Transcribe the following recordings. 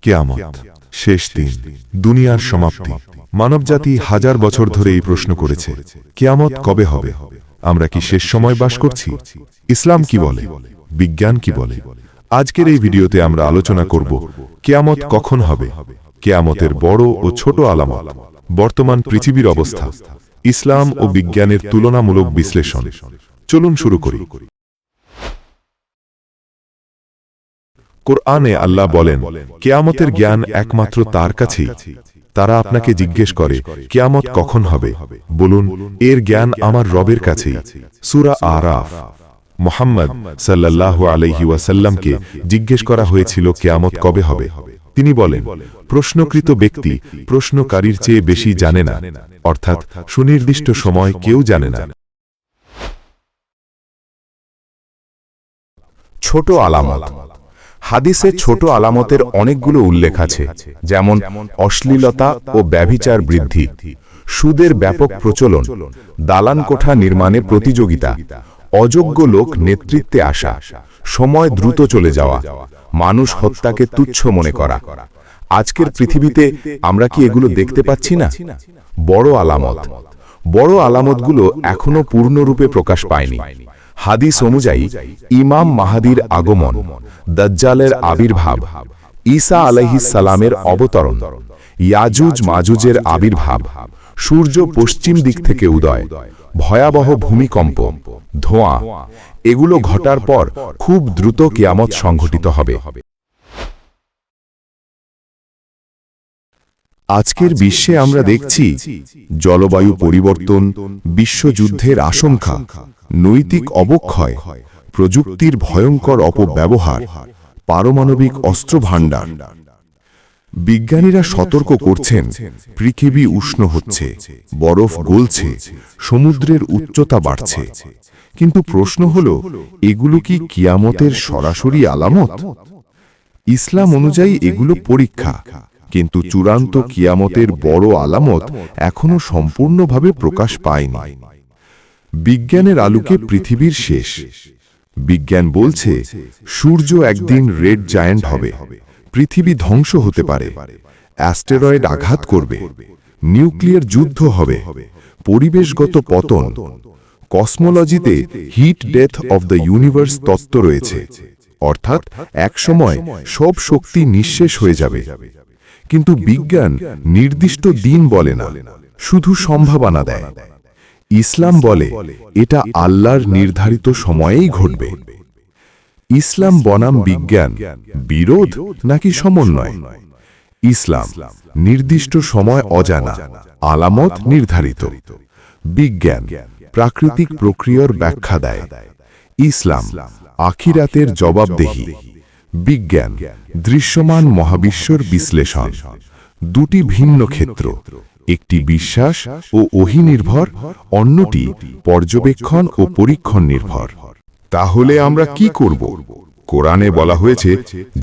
কিয়ামত, শেষ দিন, দুনিয়ার সমাপ্তি। মানবজাতি হাজার বছর ধরে এই প্রশ্ন করেছে, কিয়ামত কবে হবে? আমরা কি শেষ সময় বাস করছি? ইসলাম কি বলে, বিজ্ঞান কি বলে? আজকের এই ভিডিওতে আমরা আলোচনা করব কিয়ামত কখন হবে, কিয়ামতের বড় ও ছোট আলামত, বর্তমান পৃথিবীর অবস্থা, ইসলাম ও বিজ্ঞানের তুলনামূলক বিশ্লেষণ। চলুন শুরু করি। কোরআনে আল্লাহ বলেন, কিয়ামতের জ্ঞান একমাত্র তার কাছেই। তারা আপনাকে জিজ্ঞেস করে, কিয়ামত কখন হবে? বলুন, এর জ্ঞান আমার রবের কাছেই। সূরা আরাফ। মুহাম্মদ সাল্লাল্লাহু আলাইহি ওয়াসাল্লামকে জিজ্ঞেস করা হয়েছিল কিয়ামত কবে হবে। তিনি বলেন, প্রশ্নকৃত ব্যক্তি প্রশ্নকারীর চেয়ে বেশি জানে না, অর্থাৎ সুনির্দিষ্ট সময় কেউ জানে না। ছোট আলামত। হাদিসে ছোট আলামতের অনেকগুলো উল্লেখ আছে, যেমন অশ্লীলতা ও ব্যভিচার বৃদ্ধি, সুদের ব্যাপক প্রচলন, দালান কোঠা নির্মাণে প্রতিযোগিতা, অযোগ্য লোক নেতৃত্বে আসা, সময় দ্রুত চলে যাওয়া, মানুষ হত্যাকে তুচ্ছ মনে করা। আজকের পৃথিবীতে আমরা কি এগুলো দেখতে পাচ্ছি না? বড় আলামত। বড় আলামতগুলো এখনো পূর্ণরূপে প্রকাশ পায়নি। হাদিস অনুযায়ী ইমাম মাহাদির আগমন, দাজ্জালের আবির্ভাব, ঈসা আলাইহিস সালামের অবতরণ, ইয়াজুজ মাজুজের আবির্ভাব, সূর্য পশ্চিম দিক থেকে উদয়, ভয়াবহ ভূমিকম্প, ধোঁয়া, এগুলো ঘটার পর খুব দ্রুত কিয়ামত সংঘটিত হবে। আজকের বিশ্বে আমরা দেখছি জলবায়ু পরিবর্তন, বিশ্বযুদ্ধের আশঙ্কা, নৈতিক অবক্ষয়, প্রযুক্তির ভয়ঙ্কর অপব্যবহার, পারমাণবিক অস্ত্র ভাণ্ডার। বিজ্ঞানীরা সতর্ক করছেন, পৃথিবী উষ্ণ হচ্ছে, বরফ গলছে, সমুদ্রের উচ্চতা বাড়ছে। কিন্তু প্রশ্ন হল, এগুলো কি কিয়ামতের সরাসরি আলামত? ইসলাম অনুযায়ী এগুলো পরীক্ষা, কিন্তু চূড়ান্ত কিয়ামতের বড় আলামত এখনো সম্পূর্ণভাবে প্রকাশ পায়নি। বিজ্ঞানের আলোকে পৃথিবীর শেষ। বিজ্ঞান বলছে, সূর্য একদিন রেড জায়ান্ট হবে, পৃথিবী ধ্বংস হতে পারে, অ্যাস্টেরয়েড আঘাত করবে, নিউক্লিয়ার যুদ্ধ হবে, পরিবেশগত পতন। কসমোলজিতে heat death of the universe তত্ত্ব রয়েছে, অর্থাৎ একসময় সব শক্তি নিঃশেষ হয়ে যাবে। কিন্তু বিজ্ঞান নির্দিষ্ট দিন বলে না, শুধু সম্ভাবনা দেয়। ইসলাম বলে, এটা আল্লাহর নির্ধারিত সময়েই ঘটবে। ইসলাম বনাম বিজ্ঞান বিরোধ নাকি সমন্বয়? ইসলাম নির্দিষ্ট সময় অজানা, আলামত নির্ধারিত। বিজ্ঞান প্রাকৃতিক প্রক্রিয়ার ব্যাখ্যা দেয়। ইসলাম আখিরাতের জবাবদেহি। বিজ্ঞান দৃশ্যমান মহাবিশ্বর বিশ্লেষণ। দুটি ভিন্ন ক্ষেত্র, একটি বিশ্বাস ও ওহী নির্ভর, অন্যটি পর্যবেক্ষণ ও পরীক্ষণ নির্ভর। তাহলে আমরা কি করব? কোরআনে বলা হয়েছে,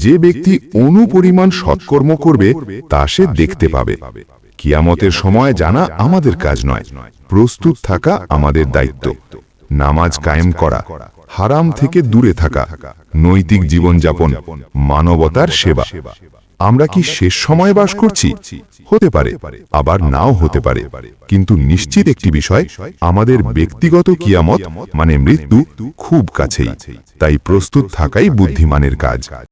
যে ব্যক্তি অনুপরিমাণ সৎকর্ম করবে তা সে দেখতে পাবে। কিয়ামতের সময় জানা আমাদের কাজ নয়, প্রস্তুত থাকা আমাদের দায়িত্ব। নামাজ কায়েম করা, হারাম থেকে দূরে থাকা, নৈতিক জীবনযাপন, মানবতার সেবা। আমরা কি শেষ সময় বাস করছি? হতে পারে, আবার নাও হতে পারে। কিন্তু নিশ্চিত একটি বিষয়, আমাদের ব্যক্তিগত কিয়ামত মানে মৃত্যু খুব কাছেই। তাই প্রস্তুত থাকাই বুদ্ধিমানের কাজ।